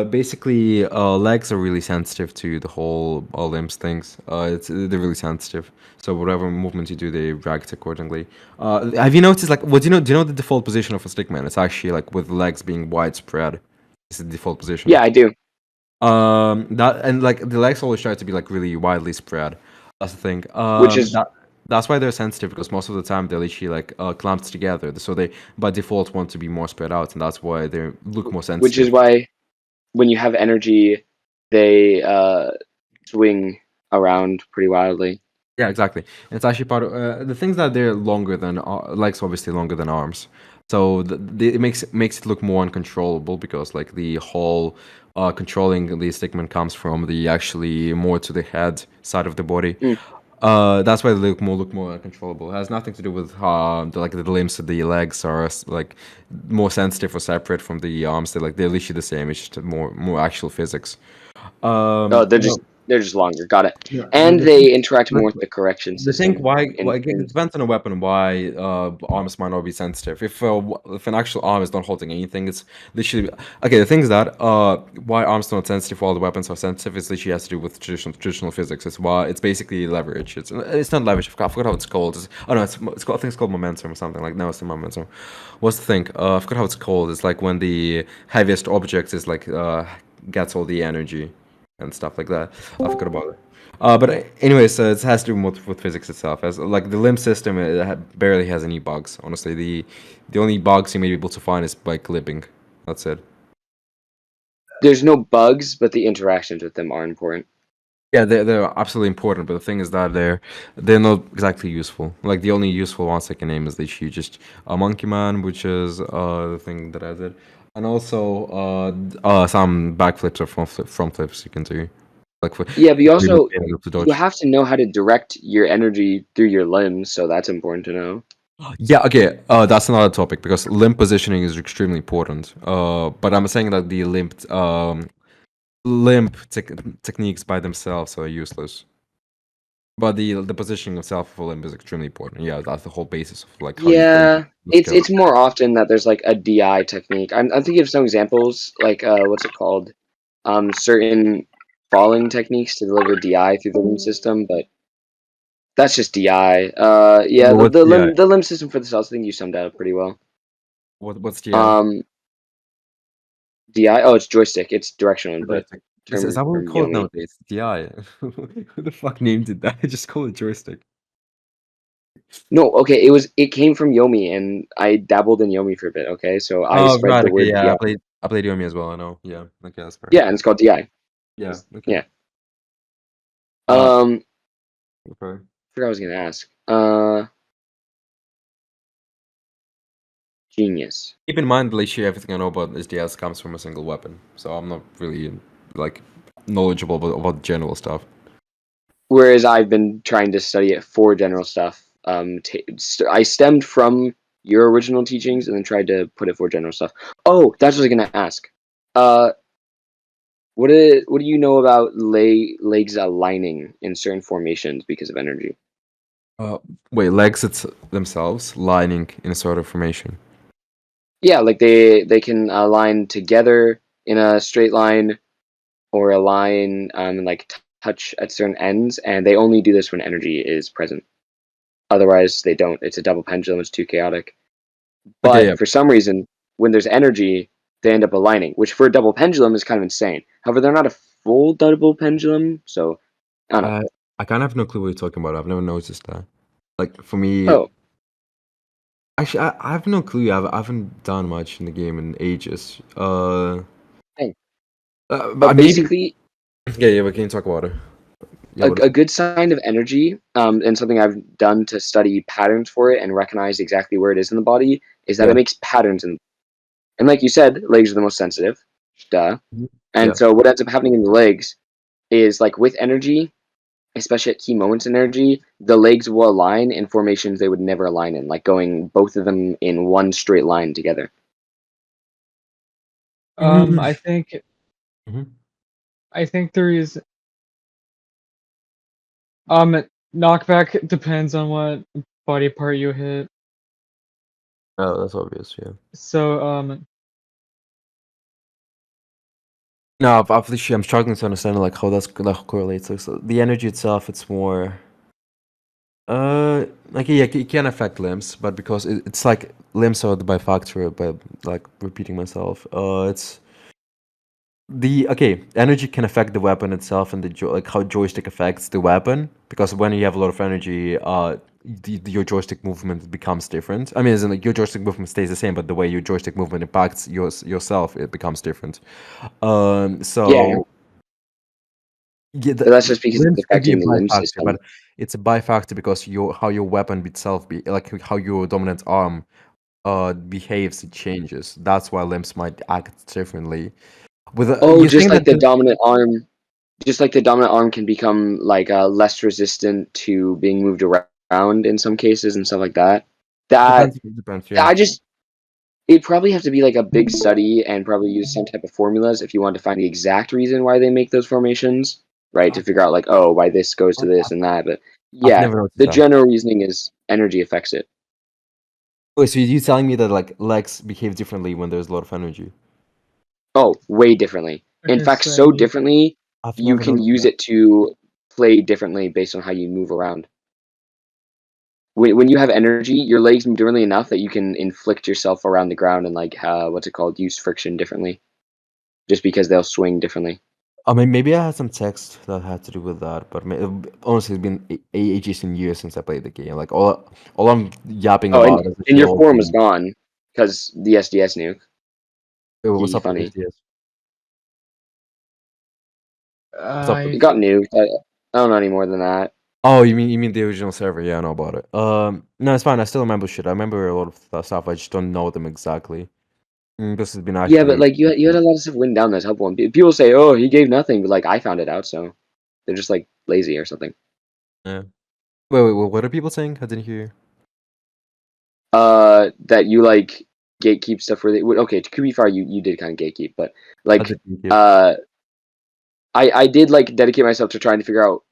Basically, legs are really sensitive to the whole limbs things. They're really sensitive. So whatever movement you do, they react accordingly. Have you noticed like what do you know? Do you know the default position of a stickman? It's actually like with legs being widespread. It's the default position. Yeah, I do. That and like the legs always try to be like really widely spread. That's the thing. Which is That's why they're sensitive because most of the time they're literally like clamped together. So they by default want to be more spread out, and that's why they look more which is sensitive. why when you have energy, they swing around pretty wildly. Yeah, exactly. It's actually part of the things that they're longer than legs, obviously longer than arms. So it makes it look more uncontrollable because like the whole controlling the stickman comes from the actually more to the head side of the body. Mm. That's why they look more uncontrollable. It has nothing to do with the limbs of the legs are like more sensitive or separate from the arms. They're literally the same. It's just more actual physics. Oh, they're No, just longer. Got it. no, And they interact more with the correction the thing system. why again, it depends on the weapon why arms might not be sensitive. If an actual arm is not holding anything, it's literally okay. The thing is that why arms are not sensitive while the weapons are sensitive is literally has to do with traditional physics. It's basically leverage. It's not leverage. I forgot how it's called. It's called, I think it's called momentum or something like no, it's not momentum. What's the thing? I forgot how it's called. It's like when the heaviest object is like gets all the energy and stuff like that. I forgot about it. But anyways, it has to do more with physics itself. As like the limb system, barely has any bugs. Honestly, the only bugs you may be able to find is by clipping. That's it. There's no bugs, but the interactions with them are important. Yeah, they're absolutely important. But the thing is that they're not exactly useful. Like the only useful ones I can name is literally just a Monkey Man, which is the thing that I did, and also some backflips or front flips you can do. Like for Yeah, but being able to you dodge. have to know how to direct your energy through your limbs, so that's important to know. Yeah, okay. That's another topic because limb positioning is extremely important. But I'm saying that the techniques by themselves are useless. But the positioning itself of a limb is extremely important. Yeah, that's the whole basis of like how you build Yeah, the it's skill. it's more often that there's like a DI technique. I'm thinking of some examples, like what's it called? Certain falling techniques to deliver DI through the limb system, but that's just DI. Yeah, What's the the limb system for the cells, I think you summed that up pretty well. what's the Um, DI. Oh, it's joystick. It's directional input. joystick? Is Term that what we from call it Yomi. nowadays? DI. Who the fuck named it that? I just call it joystick. No, okay, it came from Yomi, and I dabbled in Yomi for a bit. Okay, so I Oh spread right, the okay, word yeah. DI. I played Yomi as well. I know. Yeah, okay, that's fair. Yeah, and it's called DI. Yeah, okay. Yeah. Uh, Um, okay. forgot what I was gonna ask. Genius. Keep in mind, literally everything I know about SDS comes from a single weapon, so I'm not really like knowledgeable about general stuff. Whereas I've been trying to study it for general stuff. I stemmed from your original teachings and then tried to put it for general stuff. Oh, that's what I was gonna ask. Uh, what do you know about legs aligning in certain formations because of energy? Uh, Wait, legs themselves lining in a sort of formation. Yeah, like they can align together in a straight line or align and like touch at certain ends, and they only do this when energy is present. Otherwise, they don't. It's a double pendulum. It's too chaotic. Okay, yeah. But for some reason, when there's energy, they end up aligning, which for a double pendulum is kind of insane. However, they're not a full double pendulum, so I don't know. I I kind of have no clue what you're talking about. I've never noticed that. Like for me, Oh, actually, I have no clue. I haven't done much in the game in ages. dang. But maybe. Basically, Yeah, yeah. We can talk about it. Yeah, what? a good sign of energy, and something I've done to study patterns for it and recognize exactly where it is in the body, is that Yeah. it makes patterns. And like you said, legs are the most sensitive. Duh. Mhm. And Yeah. so what ends up happening in the legs is like with energy, especially at key moments in energy, the legs will align in formations they would never align in, like going both of them in one straight line together. Mm. I think Mhm. there is um knockback depends on what body part you hit. Oh, that's obvious. Yeah. So No, I've literally, I'm struggling to understand like how that's like correlates. Like, so the energy itself, it's more. Like yeah, it can affect limbs, but because it's like limbs are the bifactor, but like repeating myself, it's the okay. Energy can affect the weapon itself and like how joystick affects the weapon. Because when you have a lot of energy, your joystick movement becomes different. I mean, as in, like, your joystick movement stays the same, but the way your joystick movement impacts yourself, it becomes different. Yeah, So yeah, but that's just because it's limbs can be a affecting the limb bifactor, system. but it's a bifactor because how your weapon itself be like how your dominant arm behaves, it changes. That's why limbs might act differently. With Oh, you think that just like the dominant arm can become like less resistant to being moved around in some cases and stuff like that. That depends, yeah. I just It'd probably have to be like a big study and probably use some type of formulas if you want to find the exact reason why they make those formations, right? To figure out like, oh, why this goes to this and that. But I've yeah, never noticed the that. general reasoning is energy affects it. Wait, so you telling me that like legs behave differently when there's a lot of energy? Oh, way differently. In Okay, fact, so so differently I've you never can noticed use that. it to play differently based on how you move around. When you have energy, your legs move differently enough that you can inflict yourself around the ground and like what's it called? Use friction differently, just because they'll swing differently. I mean, maybe I had some text that had to do with that, but honestly, it's been ages and years since I played the game. Like all I'm yapping Oh, and, about is and the your old form was game. gone because the SDS nuke. What's He up with funny. SDS? What's up with I It got nuked. I don't know any more than that. Oh, you mean the original server? Yeah, I know about it. No, it's fine. I still remember shit. I remember a lot of that stuff. I just don't know them exactly. This has been Yeah, but actually. like you had a lot of stuff written down that's helpful. And people say, "Oh, he gave nothing," but like I found it out, so they're just like lazy or something. Yeah. Wait. What are people saying? I didn't hear you. That you like gatekeep stuff really. Okay, to be fair, you did kind of gatekeep, but I like didn't hear. uh, I did like dedicate myself to trying to figure out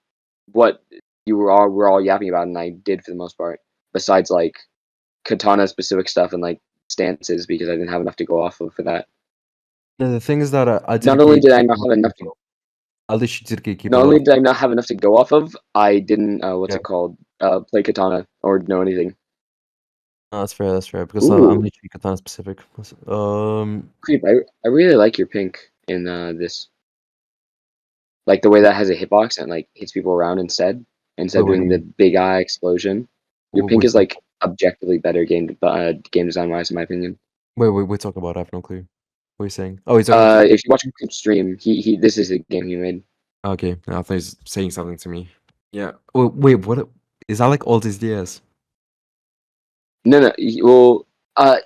what were all yapping about, and I did for the most part. Besides like katana specific stuff and like stances, because I didn't have enough to go off of for that. No, the thing is that I did Not only did I keep not have enough to I literally did keep a Not lot only of. did I not have enough to go off of, I didn't what's Yeah, it called? Play katana or know anything. no, that's fair. That's fair because I'm Ooh, literally katana specific. creep! I really like your pink in this, like the way that has a hitbox and like hits people around instead Wait, of what do doing you the mean? big eye explosion. Your pink Which is like objectively better game design wise, in my opinion. we talk about. I have no clue. What are you saying? Oh, you're talking to. If you watch Creep's stream, he this is a game he made. Okay, I thought he's saying something to me. Yeah. Wait, what is that like all these DS? No, no. Well,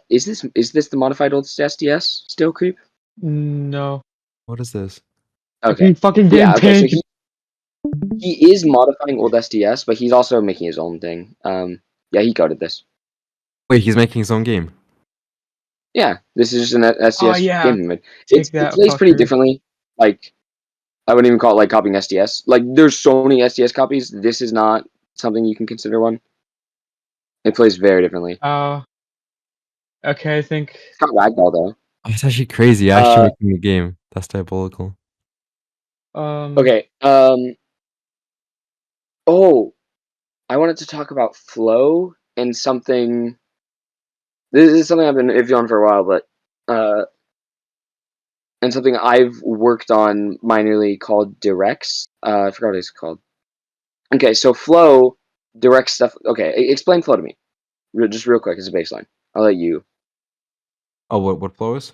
is this the modified old SDS still creep? no. What is this? I can Okay. fucking Yeah. get Okay. So pink. he is modifying old SDS, but he's also making his own thing. Yeah, he coded this. Wait, he's making his own game. Yeah, this is just an Oh SDS yeah, game he made. take It that plays pretty fucker. differently. Like I wouldn't even call it like copying SDS. Like there's so many SDS copies. This is not something you can consider one. It plays very differently. Oh, okay. I think. It's got ragdoll though. Oh, it's actually crazy. Actually Uh, making a game. That's diabolical. Um. okay. Oh, I wanted to talk about flow and something. This is something I've been iffy on for a while, but and something I've worked on minorly called directs. I forgot what it's called. Okay, so flow directs stuff. Okay, explain flow to me, just real quick as a baseline. I'll let you. Oh, what flow is?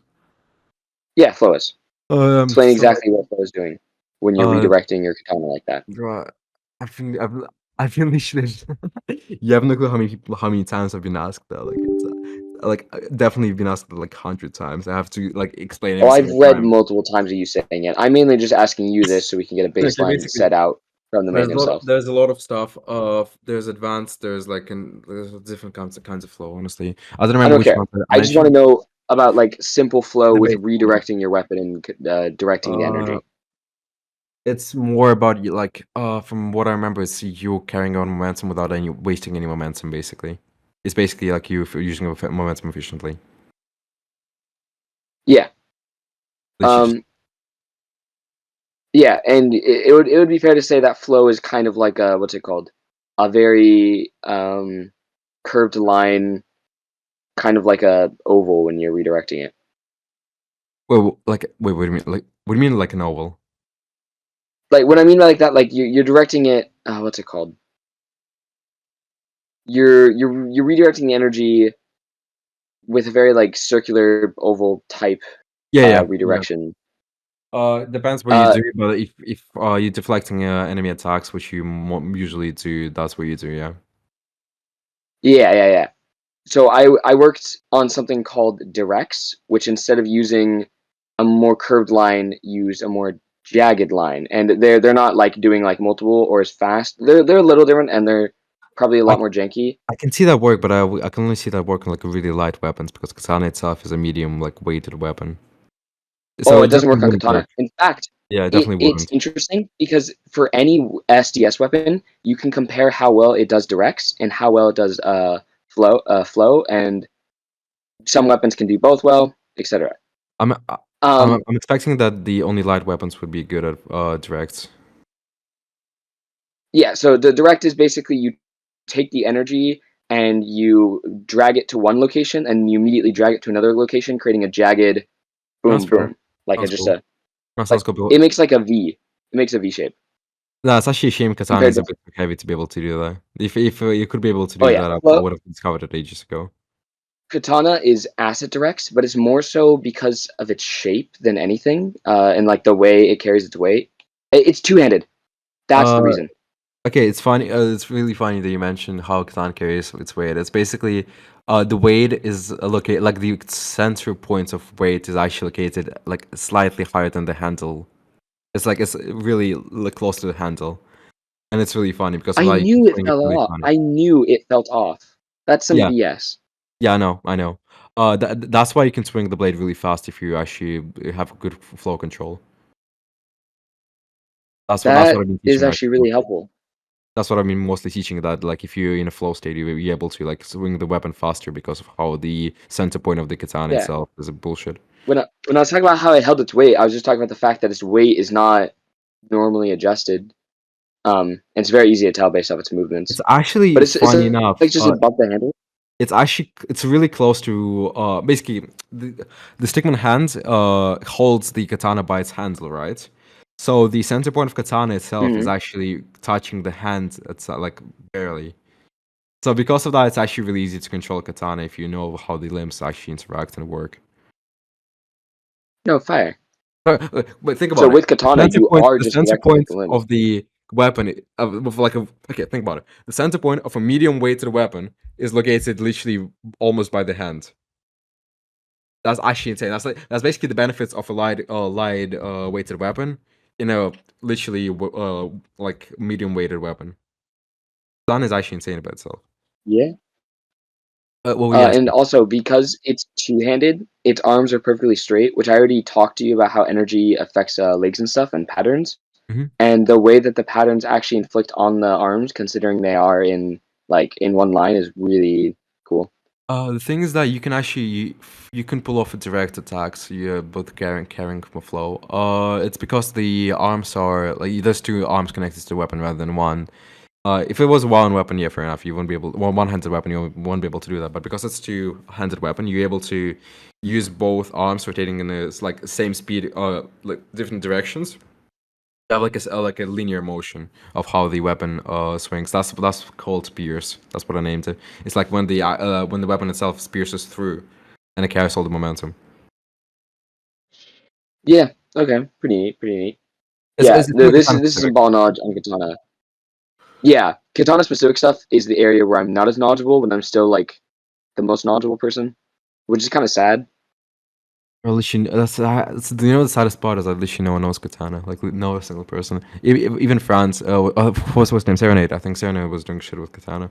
Yeah, flow is. Explain So exactly what flow is doing when you're uh, redirecting your katana like that. Right. I feel literally you have no clue how many times I've been asked that. Like it's definitely been asked like 100 times. I have to like explain Oh, every I've single read time. multiple times of you saying it. I'm mainly just asking you this so we can get a Okay, baseline basically, set out from the man himself. there's a lot of stuff. There's advanced. There's different kinds of flow. Honestly, I don't I remember don't which care. one I I just want to mentioned. know about like simple flow The with basic flow. redirecting your weapon and directing the Uh, energy. it's more about you like from what I remember, it's you carrying on momentum without any wasting any momentum. Basically, it's basically like you using momentum efficiently. Yeah. Literally just Um, Yeah, and it would be fair to say that flow is kind of like a what's it called? A very curved line, kind of like a oval when you're redirecting it. Wait, what do you mean? Like, what do you mean like an oval? Like what I mean by like that, like you're directing it. What's it called? You're redirecting the energy with a very like circular oval type Yeah. redirection. Depends what you Uh, do, but if you're deflecting enemy attacks, which you usually do, that's what you do. Yeah. yeah. So I worked on something called directs, which instead of using a more curved line, use a more jagged line, and they're not like doing like multiple or as fast. They're a little different, and they're probably a I lot more janky. I can see that work, but I can only see that work on like really light weapons because katana itself is a medium like weighted weapon. Oh, So it it doesn't definitely work on wouldn't katana. work. In fact, Yeah, it definitely it's wouldn't. interesting because for any SDS weapon, you can compare how well it does directs and how well it does flow, and some weapons can do both well, etc. I'm Um, I'm expecting that the only light weapons would be good at directs. yeah, so the direct is basically you take the energy and you drag it to one location and you immediately drag it to another location, creating a jagged That's boom fair. boom. Like a Sounds just cool. a That like sounds cool. it makes like a V. It makes a V shape No, it's actually a shame katana compared is a to bit too heavy to be able to do that. If you could be able to oh do yeah. that, I Well, would have discovered it ages ago. katana is acid directs, but it's more so because of its shape than anything, and like the way it carries its weight. It's two handed. That's Uh, the reason. okay, it's funny. It's really funny that you mentioned how katana carries its weight. It's basically, the weight is located like the center point of weight is actually located like slightly higher than the handle. It's like it's really close to the handle, and it's really funny because of I that you can knew it swing it fell really off. funny. I knew it felt off. That's some Yeah, BS. yeah, I know. That's why you can swing the blade really fast if you actually have good flow control. That's what That I've been is teaching actually actually. really helpful. That's what I've been mostly teaching, that like if you're in a flow state, you'll be able to like swing the weapon faster because of how the center point of the katana Yeah. itself is a bullshit. When I was talking about how it held its weight, I was just talking about the fact that its weight is not normally adjusted. And it's very easy to tell based off its It's movements. actually But it's funny enough. like just above the handle. It's really close to basically the stickman hand holds the katana by its handle, right? So the center point of katana itself is Hmm. actually touching the hand. It's like barely. So because of that, it's actually really easy to control katana if you know how the limbs actually interact and work. No fire. But think So about it. with katana, you are The just center directing at point the limbs. of the weapon of like a okay, think about it. The center point of a medium weighted weapon is located literally almost by the hand. That's actually insane. That's basically the benefits of a light weighted weapon in a literally like medium weighted weapon. Gun is actually insane by itself. Yeah. What were you And asking? also because it's two-handed, its arms are perfectly straight, which I already talked to you about how energy affects legs and stuff and patterns. Mhm. And the way that the patterns actually inflict on the arms, considering they are in one line, is really cool. The thing is that you can actually you can pull off a direct attack, so you're both carrying from a flow. It's because the arms are like there's two arms connected to the weapon rather than one. If it was one weapon, yeah, fair enough. You wouldn't be able. Well, one-handed weapon, you won't be able to do that. But because it's two-handed weapon, you're able to use both arms rotating in the like same speed, like different directions. You have like a linear motion of how the weapon swings. That's called spears. That's what I named it. It's like when the weapon itself pierces through, and it carries all the momentum. Yeah. Okay. Pretty neat. Pretty neat. It's, Yeah. it's, it's like This kind is of this is some specific. ball knowledge on katana. Yeah, katana specific stuff is the area where I'm not as knowledgeable, but I'm still like the most knowledgeable person, which is kind of sad. Or at least you know the saddest part is at least no one knows katana. Like no single person. Even France. What's his name? Serenade. I think Serenade was doing shit with katana.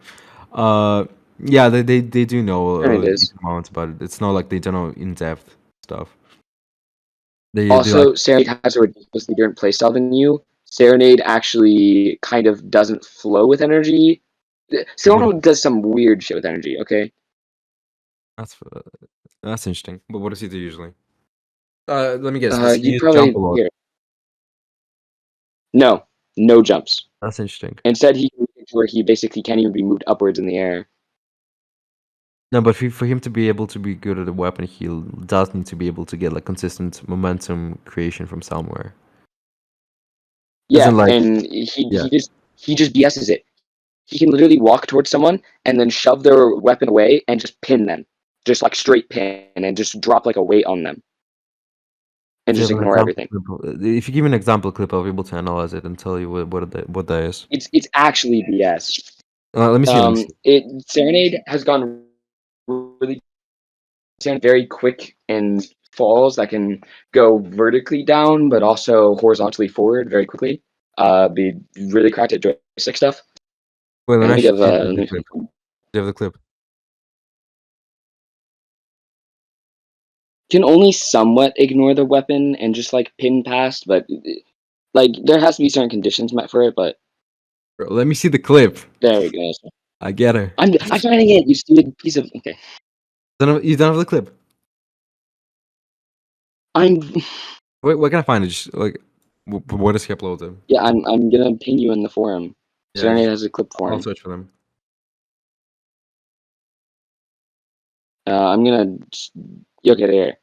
Uh, yeah, they do And know it a is. decent amount, but it's not like they don't know in depth stuff. They like Also, Serenade has a ridiculously different playstyle than you. Serenade actually kind of doesn't flow with energy. what Serenade does some weird shit with energy. Okay. that's that's interesting. But what does he do usually? Let me guess. Does You'd he jump probably a lot? hear. No, no jumps. That's interesting. Instead, he can make it to where he basically can't even be moved upwards in the air. No, but for him to be able to be good at a weapon, he does need to be able to get like consistent momentum creation from somewhere. Yeah, in, like- and yeah. he just BS's it. He can literally walk towards someone and then shove their weapon away and just pin them, just like straight pin, and just drop like a weight on them, and Do you just have an ignore example everything. clip? If you give me an example clip, I'll be able to analyze it and tell you what that is. It's actually BS. Let me see. Let me see. Serenade has gone really very quick and falls that can go vertically down, but also horizontally forward very quickly. Be really cracked at joystick stuff. Wait, let And me let me actually give see the clip. Do you have the clip? can only somewhat ignore the weapon and just like pin past, but like there has to be certain conditions met for it. But Bro, let me see the clip. there we go. I get her. I'm finding it. You stupid piece of okay. You don't have the clip. I'm Wait, where can I find it? Just like, where does he upload them? yeah. I'm gonna ping you in the forum. Yeah, Serenade has a clip I'll forum. search for them. I'm gonna okay there.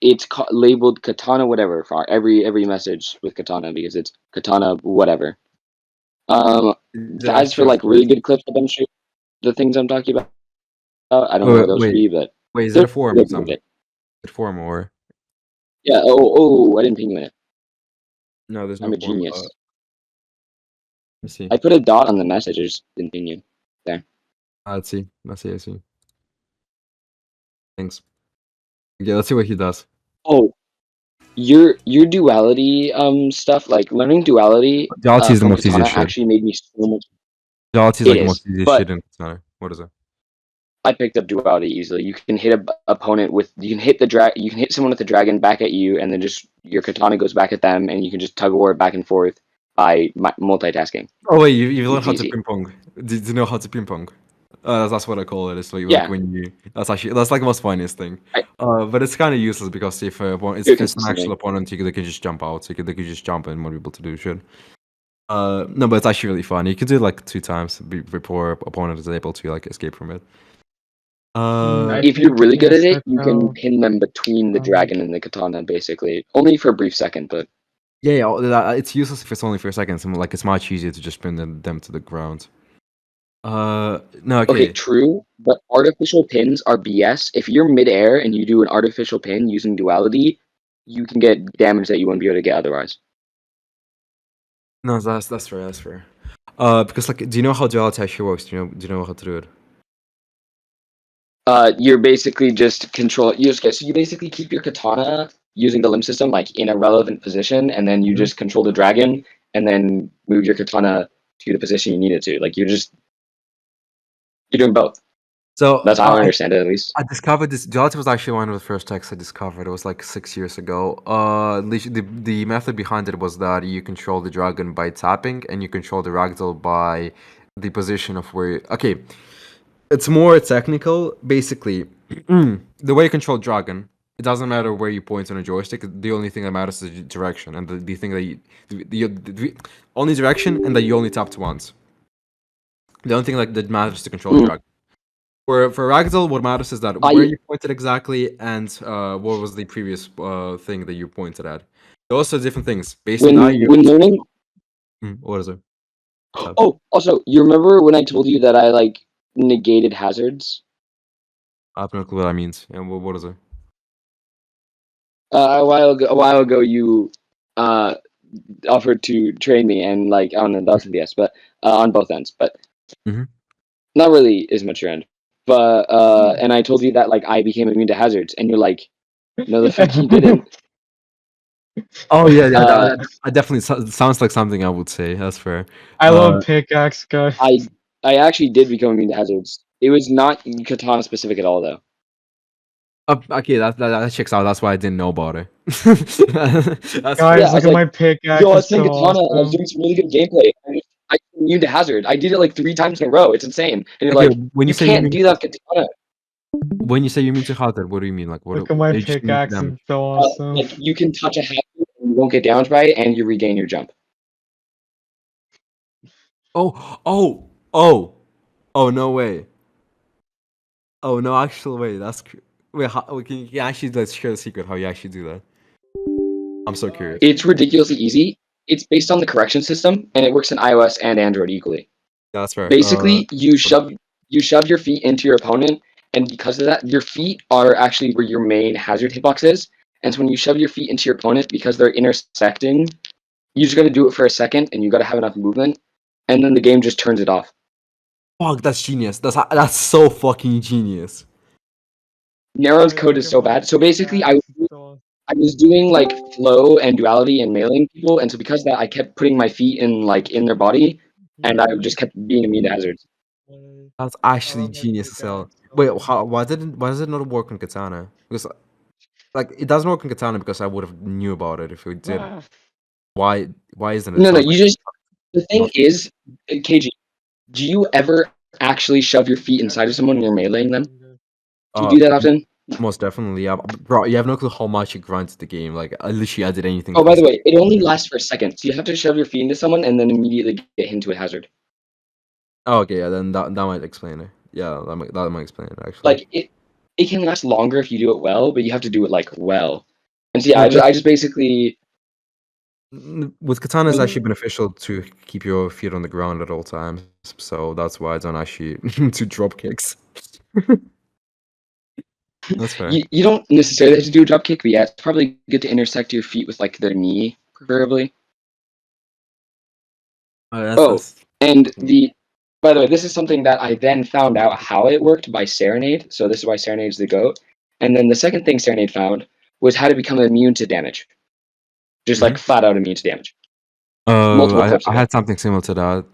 It's labeled Katana whatever for every message with Katana because it's Katana whatever. As for like really good clips, I'm sure the things I'm talking about, I don't know what those would be, but Wait, is it a forum or they're something? good. Is it forum or? Yeah. Oh! I didn't ping you in it. No, there's no I'm a forum. genius. Let me see. I put a dot on the message. I just didn't ping you. There. Let's see. I see. Thanks. Okay, let's see what he does. Oh, your duality stuff, like learning duality Duality is the from most Katana easiest shit. actually made me so much. Duality is It like the is, most easiest but- shit in Katana. What is it? I picked up duality easily. You can hit a opponent with you can hit you can hit someone with the dragon back at you, and then just your katana goes back at them, and you can just tug of war back and forth by multitasking. Oh wait, you learned It's how to easy. ping pong. Did you know how to ping pong? That's what I call it. It's like, Yeah. when you. That's like the most funniest thing. But it's kind of useless because if it's Do an it consistently. actual opponent, they can just jump out. So they can just jump and want people to do shit. No, but it's actually really fun. You can do it like 2 times before opponent is able to like escape from it. If you're really good at it, you can Yes, pin them between the dragon and the katana, basically. Only for a brief second, but Yeah, it's useless if it's only for a second. Like it's much easier to just pin them to the ground. No, okay, true. But artificial pins are BS. If you're midair and you do an artificial pin using duality, you can get damage that you wouldn't be able to get otherwise. No, that's fair. Because like, do you know how duality actually works? Do you know how to do it? You're basically just control. So you basically keep your katana using the limb system like in a relevant position, and then you Mhm. just control the dragon, and then move your katana to the position you need it to. Like you're doing both. So That's how I understand it, at least. I discovered this. Duality was actually one of the first texts I discovered. It was like 6 years ago. The method behind it was that you control the dragon by tapping, and you control the ragdoll by the position of where. Okay, it's more technical. Basically, the way you control dragon, it doesn't matter where you point on a joystick. The only thing that matters is the direction, and the thing that the only direction, and that you only tapped once. The only thing that matters is to control the dragon. For ragdoll, what matters is that where you pointed exactly, and what was the previous thing that you pointed at. Those are different things. Based on that, When learning. what is it? Oh, also, you remember when I told you that I like negated hazards? I have no clue what that means. And what is it? A while ago, you offered to train me, and like I don't know, that was yes, but on both ends, but Mhm. not really as much your end. But and I told you that like I became immune to hazards, and you're like, no, the fuck you didn't. Oh yeah, that definitely sounds like something I would say. That's fair. I love pickaxe guy. I actually did become immune to hazards. It was not katana specific at all, though. Okay, that checks out. That's why I didn't know about it. That's Guys, I look was at like, my pickaxe. Yo, I was It's playing so katana. And I was awesome. doing some really good gameplay. I immune to hazard. I did it like 3 times in a row. It's insane. And you're okay, like, when you say can't do that with katana. When you say you mean to hazard, what do you mean? Like, what? Look at my you just mean pickaxe. damage? It's so awesome. Like you can touch a hazard and won't get damaged by it, and you regain your jump. Oh, no way. Oh, no, actually, wait, wait, can you actually, let's share the secret how you actually do that. I'm so curious. It's ridiculously easy. It's based on the correction system, and it works in iOS and Android equally. That's fair. Basically, you shove your feet into your opponent, and because of that, your feet are actually where your main hazard hitbox is. And so when you shove your feet into your opponent, because they're intersecting, you just got to do it for a second, and you got to have enough movement, and then the game just turns it off. Fuck, that's genius. That's so fucking genius. Narrow's code is so bad. So basically, I was doing like flow and duality and mailing people, and so because of that, I kept putting my feet in their body, and I just kept being immune to hazards. That's actually genius as hell. Wait, why does it not work on Katana? Because like it doesn't work on Katana because I would have knew about it if it did. Why isn't it? No, Sounds you like- just the thing is, KG, do you ever actually shove your feet inside of someone when you're meleeing them? Do you do that often? Most definitely, yeah. Bro, you have no clue how much it grinds the game. Like I literally did anything. Oh, by the way, it only lasts for a second, so you have to shove your feet into someone and then immediately get into a hazard. Oh, okay, yeah, then that might explain it. Yeah, that might explain it actually. Like it can last longer if you do it well, but you have to do it like well. And so yeah, I just basically with katana, it's actually beneficial to keep your feet on the ground at all times. So that's why I don't actually do drop kicks. That's fair. You don't necessarily have to do a drop kick, but yeah, it's probably good to intersect your feet with like their knee, preferably. And by the way, this is something that I then found out how it worked by Serenade. So this is why Serenade's the GOAT. And then the second thing Serenade found was how to become immune to damage. Just like flat out immune to damage. I had something similar to that.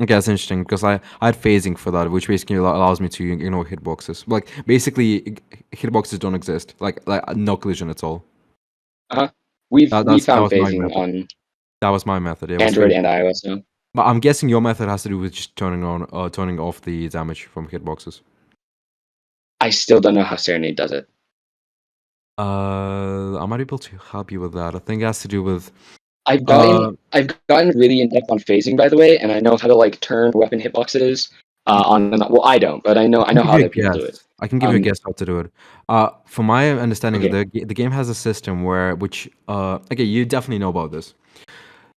Okay, that's interesting because I had phasing for that, which basically allows me to ignore hitboxes. Like basically, hitboxes don't exist. Like no collision at all. We found phasing on. That was my method. Yeah, Android and iOS now. But I'm guessing your method has to do with just turning off the damage from hitboxes. I still don't know how Serenade does it. I might be able to help you with that. I think it has to do with. I've gotten really in depth on phasing, by the way, and I know how to like turn weapon hitboxes. Well, I don't, but I know how other people do it. I can give you a guess how to do it. From my understanding, the game has a system which you definitely know about this.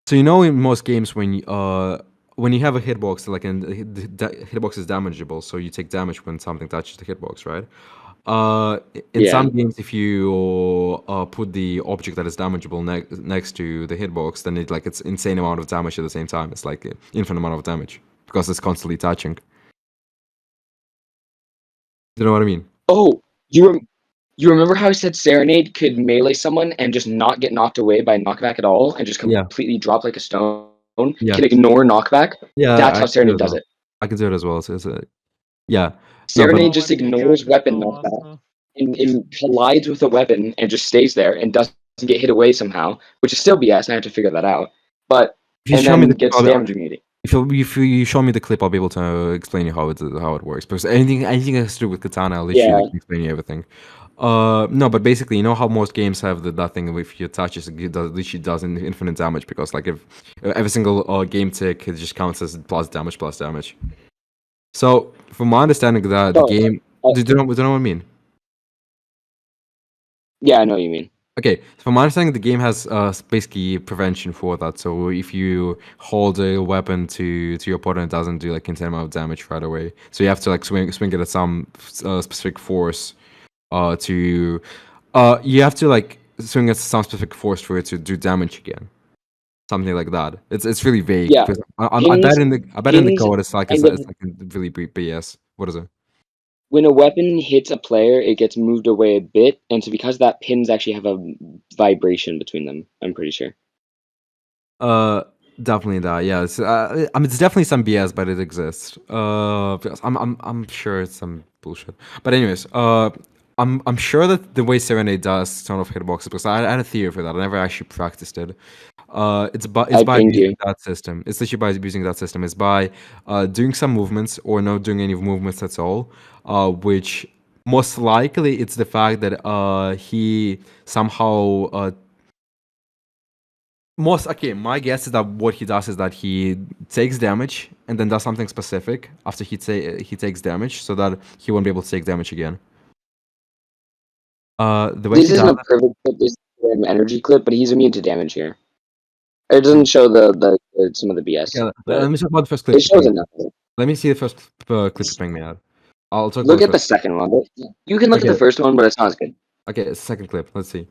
So you know, in most games, when you have a hitbox, like the hitbox is damageable, so you take damage when something touches the hitbox, right? In some games, if you put the object that is damageable next to the hitbox, then it's insane amount of damage at the same time. It's like an infinite amount of damage because it's constantly touching. You know what I mean? Oh, you remember how I said Serenade could melee someone and just not get knocked away by knockback at all and just completely drop like a stone? Yeah. Can ignore knockback? Yeah, that's how Serenade does it. I can do it as well. Serenade just ignores weapon knockback and collides with a weapon and just stays there and doesn't get hit away somehow, which is still BS, and I have to figure that out. But and then gets damage immunity. If you show me the clip, I'll be able to explain you how it works. Because anything that has to do with katana, I'll literally explain you everything. No, but basically, you know how most games have that thing if you touch it, literally does infinite damage because like if every single game tick, it just counts as plus damage. So, from my understanding, that the game, do you know what I mean? Yeah, I know what you mean. Okay, from my understanding, the game has basically prevention for that. So if you hold a weapon to your opponent, it doesn't do like insane amount of damage right away. So you have to like swing it at some specific force. You have to like swing at some specific force for it to do damage again. Something like that. It's really vague. Yeah. I bet in the code it's like really BS. What is it? When a weapon hits a player, it gets moved away a bit, and so because of that, pins actually have a vibration between them. I'm pretty sure. Definitely that. Yeah. It's definitely some BS, but it exists. I'm sure it's some bullshit. But anyways, I'm sure that the way Serenade does turn off hitboxes, because I had a theory for that. I never actually practiced it. It's by using that system. It's literally by using that system. It's by doing some movements or not doing any movements at all. Which most likely it's the fact that he somehow My guess is that what he does is that he takes damage and then does something specific after he takes damage, so that he won't be able to take damage again. The way This he isn't does a perfect clip. This is an energy clip, but he's immune to damage here. It doesn't show the some of the BS. Yeah, but let me talk about the first clip. it shows enough. Let me see the first clip you ping me out. I'll talk Look about at the second one. You can look at the Okay. first one, but it's not as good. Okay, second clip. Let's see.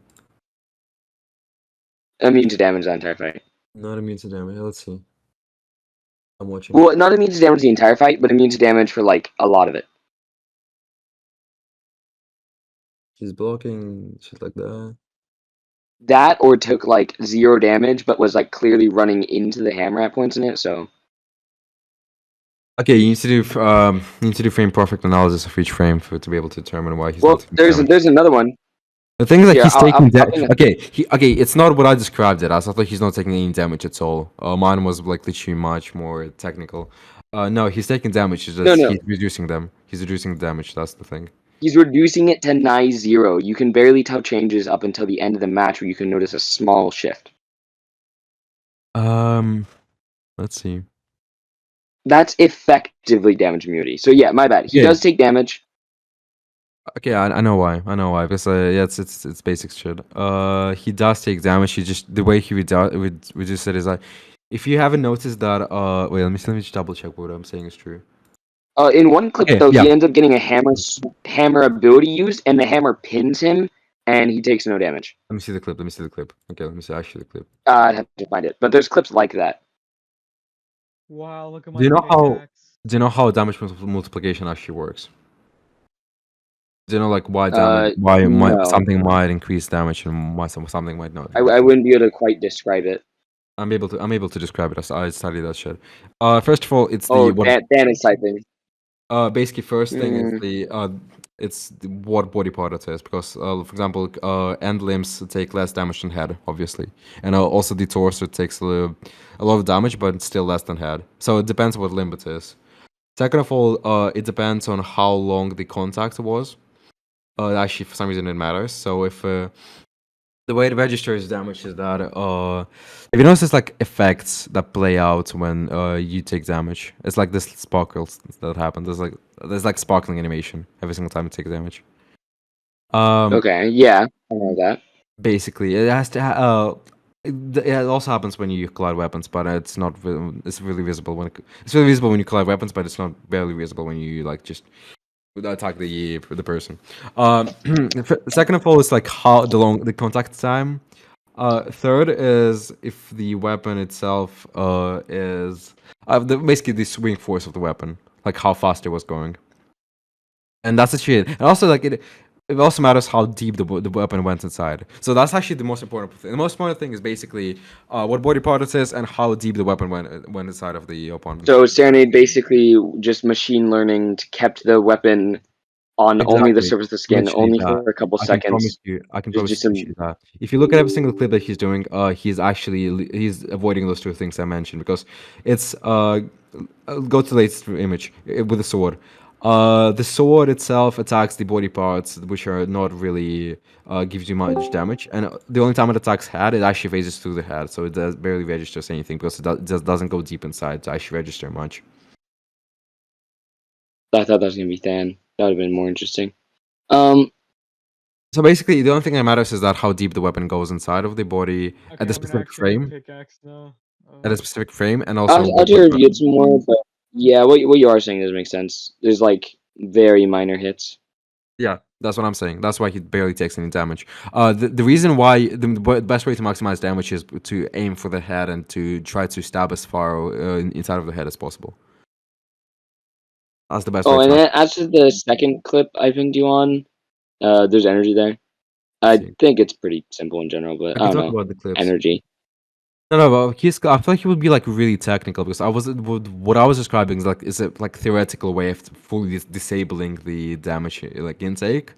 Immune to damage the entire fight. Not immune to damage. Let's see. I'm watching. Well, not immune to damage the entire fight, but immune to damage for like a lot of it. He's blocking shit like that. That or took like 0 damage, but was like clearly running into the hammer at points in it. So Okay, you need to do frame perfect analysis of each frame to be able to determine why he's well, not taking there's damage. another one. The thing is that Here, he's I'll taking ping damage. Okay, it's not what I described it as. I thought he's not taking any damage at all. Mine was like literally much more technical. No, he's taking damage. It's just No. he's reducing them. He's reducing the damage. That's the thing. He's reducing it to nigh 0. You can barely tell changes up until the end of the match, where you can notice a small shift. Let's see. That's effectively damage immunity. So yeah, my bad. He Yeah. does take damage. Okay, I know why. Because yeah, it's basic shit. He does take damage. He just the way he reduce it is like, if you haven't noticed that. Wait, let me just double check what I'm saying is true. In one clip Okay, though, yeah. he ends up getting a hammer ability used, and the hammer pins him, and he takes no damage. Let me see the clip. Okay, let me see actually the clip. I'd have to find it, but there's clips like that. Wow, look at my Do you know how- pickaxe. Do you know how damage multiplication actually works? Do you know like why no. something might increase damage and why something might not? I wouldn't be able to quite describe it. I'm able to describe it as I studied that shit. First of all, it's Oh, the Dan is typing. basically first thing is what body part it is, because for example end limbs take less damage than head, obviously, and also the torso takes a lot of damage but still less than head, so it depends what limb it is. Second of all, it depends on how long the contact was. Actually, for some reason it matters. So if the way it registers damage is that if you notice, it's like effects that play out when you take damage. It's like this sparkles that happen. There's like sparkling animation every single time you take damage. Okay, yeah, I know that. Basically, it has to. It also happens when you collide weapons, but it's not. It's really visible it's really visible when you collide weapons, but it's not barely visible when you like just attack the person. Second of all, is like how the contact time. Third is if the weapon itself is basically the swing force of the weapon, like how fast it was going, and that's the shit. And also like it also matters how deep the weapon went inside. So that's actually the most important thing. The most important thing is basically what body part it is and how deep the weapon went inside of the opponent. So Serenade basically just machine learning kept the weapon on only the Exactly. surface of the skin, Literally only that. for a couple I seconds. can Just promise some- you that. If you look at every single clip that he's doing, he's avoiding those two things I mentioned, because it's go to the latest image with the sword. The sword itself attacks the body parts, which are not really gives you much damage, and the only time it attacks head, it actually phases through the head, so it barely registers anything because it just doesn't go deep inside to actually register much. I thought that was gonna be Than. That would have been more interesting. So basically, the only thing that matters is that how deep the weapon goes inside of the body Okay, at the I'm gonna specific actually frame. pickaxe now. At a specific frame, and also I'll do a review some more, but yeah, what you are saying does make sense. There's like very minor hits. Yeah, that's what I'm saying. That's why he barely takes any damage. The reason why the best way to maximize damage is to aim for the head and to try to stab as far inside of the head as possible. That's the best way. Oh, to and maximize. then as to the second clip I pinged you on, there's energy there. I See. think it's pretty simple in general, but I I can don't talk know. about the clips. Energy. No, but I feel like he would be like really technical, because what I was describing is a like theoretical way of fully disabling the damage like intake,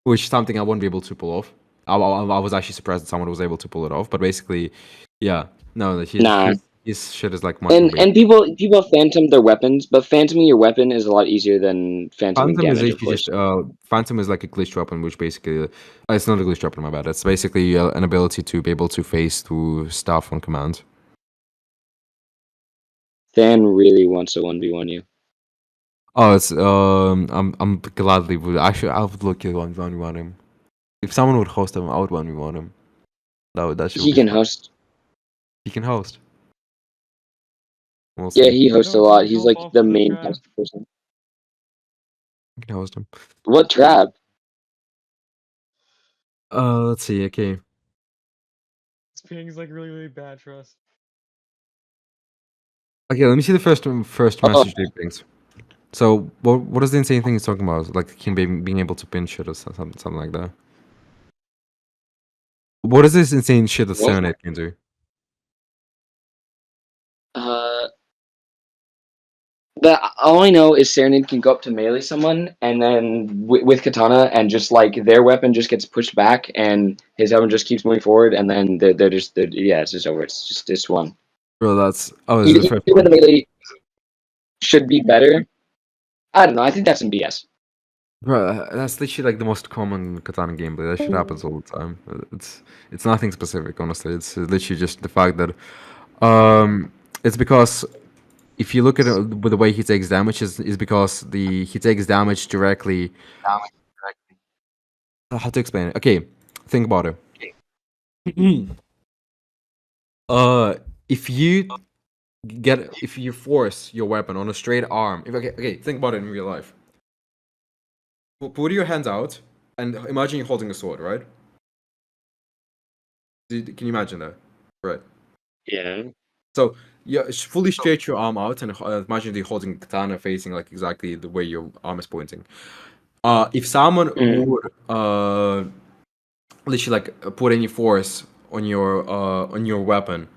which is something I won't be able to pull off. I was actually surprised that someone was able to pull it off, but basically, yeah, no, Nah. his shit is like much more basic. And people phantom their weapons, but phantoming your weapon is a lot easier than phantoming Phantom is damage, of actually just course. Phantom is like a glitch weapon, which basically it's not a glitch weapon, my bad. It's basically an ability to be able to phase through stuff on command. Than really wants to 1v1 you. Oh, it's I'm gladly would actually I would look at 1v1 him. If someone would host him, I would 1v1 him. That should He be can fun. host. He can host. We'll Yeah, see. he hosts a Don't lot. don't He's don't like fall the for the main trap. host person. He can host him. What trap? Let's see. Okay. This ping's like really bad for us. Okay, let me see the first Oh, message they brings. So what is the insane thing he's talking about? Like him being able to pin shit or something like that. What is this insane shit that what? Serenade can do? Uh, all I know is Serenade can go up to melee someone, and then with Katana, and just like their weapon just gets pushed back, and his weapon just keeps moving forward, and then yeah, it's just over. It's one. Bro, that's is it the first Even one? the melee should be better. I don't know. I think that's some BS. Bro, that's literally like the most common Katana gameplay. That shit happens all the time. It's nothing specific, honestly. It's literally just the fact that it's because if you look at it with the way he takes damage is because he takes damage directly. How to explain it? Okay, think about it. uh, if you if you force your weapon on a straight arm, okay, think about it in real life. Put your hands out and imagine you're holding a sword, right? Can you imagine that? Right. Yeah. So yeah, fully stretch your arm out and imagine you're holding a katana facing like exactly the way your arm is pointing. If someone Mm. would literally like put any force on your weapon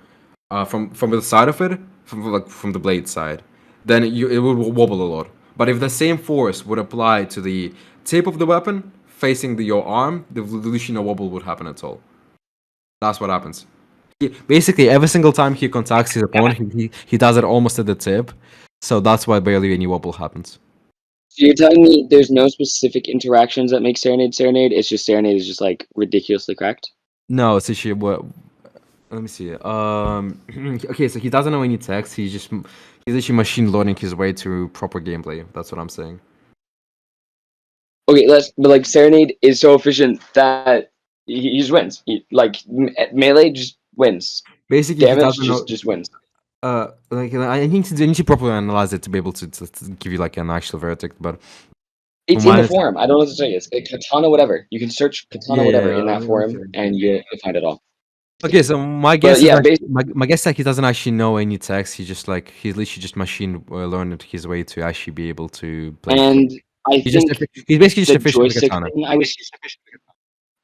from the side of it, from the blade side, then it would wobble a lot. But if the same force would apply to the tip of the weapon facing your arm, the literally no wobble would happen at all. That's what happens. Basically, every single time he contacts his opponent, he does it almost at the tip. So that's why barely any wobble happens. So you're telling me there's no specific interactions that make Serenade Serenade? It's just Serenade is just like ridiculously cracked. No, it's actually what. Let me see. Okay, so he doesn't know any text. He's actually machine learning his way to proper gameplay. That's what I'm saying. Okay, but like Serenade is so efficient that he just wins. Melee just wins. Basically, he Damage doesn't know. just wins. Like I need to properly analyze it to be able to give you like an actual verdict. But It's from in my the forum. I don't know what to say. It's Katana whatever. You can search Katana whatever in that let me forum, see. and you'll find it all. Okay, so my But guess is yeah, like basically, my guess is like he doesn't actually know any text. He's literally just machine learned his way to actually be able to play. and I think He's basically just the efficient with joystick katana. thing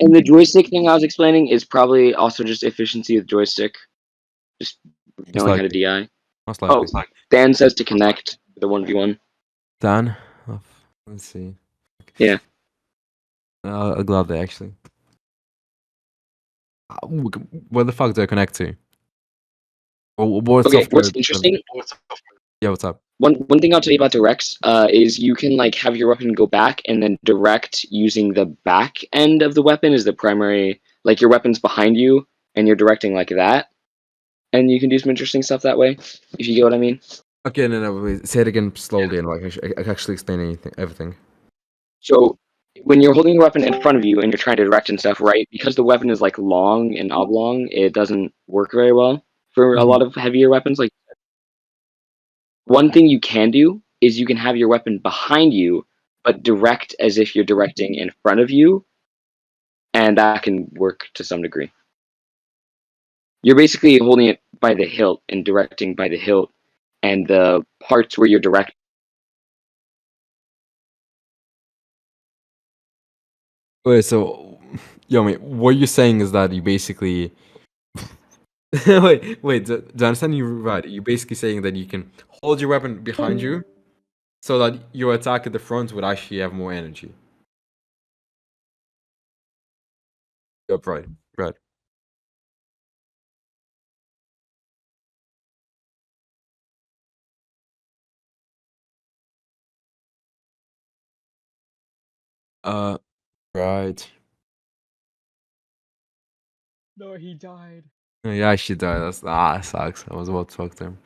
and the joystick thing I was explaining is probably also just efficiency of the joystick, just Most knowing how to likely. DI. Most Oh, likely. Dan says to connect the 1v1. Dan. Oh, let's see. Yeah. Gladly actually. Where the fuck do I connect to? What Okay, software? what's interesting, Yeah, what's up? one thing I'll tell you about directs is you can like have your weapon go back and then direct using the back end of the weapon as the primary, like your weapon's behind you and you're directing like that. And you can do some interesting stuff that way, if you get what I mean. Okay, no, wait, say it again slowly and like I can actually explain everything. So when you're holding your weapon in front of you and you're trying to direct and stuff, right? Because the weapon is like long and oblong, it doesn't work very well for a Mhm. lot of heavier weapons. Like one thing you can do is you can have your weapon behind you, but direct as if you're directing in front of you, and that can work to some degree. You're basically holding it by the hilt and directing by the hilt, and the parts where you're directing. Wait, so Yomi, what you're saying is that you basically wait, do I understand you right? You're basically saying that you can hold your weapon behind you so that your attack at the front would actually have more energy. Yep, right, right. Right. No, he died. Yeah, she died. That sucks. I was about to talk to him.